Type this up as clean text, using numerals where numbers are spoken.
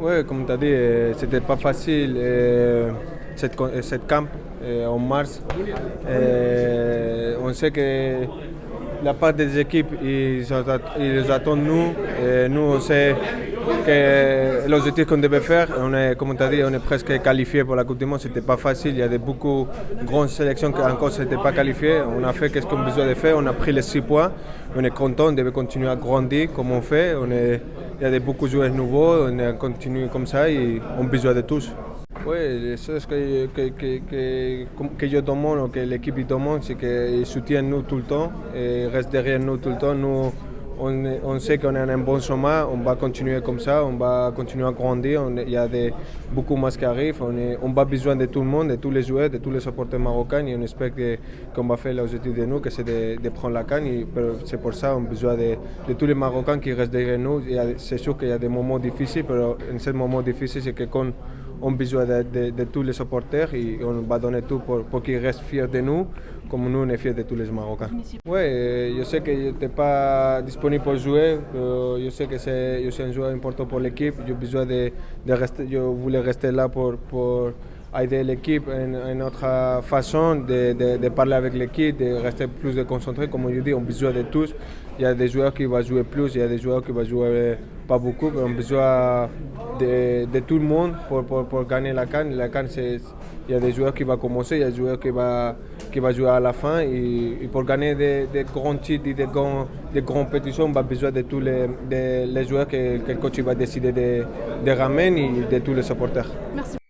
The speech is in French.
Ouais, comme tu as dit, c'était pas facile cette camp en mars. On sait que la part des équipes, ils attendent nous. Et nous, on sait que l'objectif qu'on devait faire, comme tu as dit, on est presque qualifié pour la Coupe du Monde. C'était pas facile. Il y a beaucoup de grandes sélections qui encore ne s'étaient pas qualifiées. On a fait ce qu'on a besoin de faire. On a pris les 6 points. On est content. On devait continuer à grandir comme on fait. Il y a beaucoup de joueurs nouveaux. On continue comme ça et on a besoin de tous. Oui, les choses que je demande ou que l'équipe demande, c'est qu'ils soutiennent nous tout le temps et restent derrière nous tout le temps. Nous, on sait qu'on est un bon chemin, on va continuer comme ça, on va continuer à grandir. Il y a beaucoup de matchs qui arrivent, on a besoin de tout le monde, de tous les joueurs, de tous les supporters marocains et on espère qu'on va faire l'objectif de nous, que c'est de prendre la CAN. C'est pour ça qu'on a besoin de tous les Marocains qui restent derrière nous. C'est sûr qu'il y a des moments difficiles, mais en ce moment difficile, c'est que quand on a besoin de tous les supporters et on va donner tout pour qu'ils restent fiers de nous, comme nous on est fiers de tous les Marocains. Oui, je sais que je n'étais pas disponible pour jouer. Je sais que je suis un joueur important pour l'équipe. J'ai besoin de rester. Je voulais rester là pour aider l'équipe en notre façon de parler avec l'équipe, de rester plus concentré. Comme je dis, on a besoin de tous. Il y a des joueurs qui vont jouer plus, il y a des joueurs qui vont jouer pas beaucoup, mais on a besoin de tout le monde pour gagner la CAN. La CAN, il y a des joueurs qui vont commencer, il y a des joueurs qui vont jouer à la fin. Et pour gagner des grands titres et des grandes compétitions, on a besoin de tous les joueurs que le coach va décider de ramener et de tous les supporters. Merci.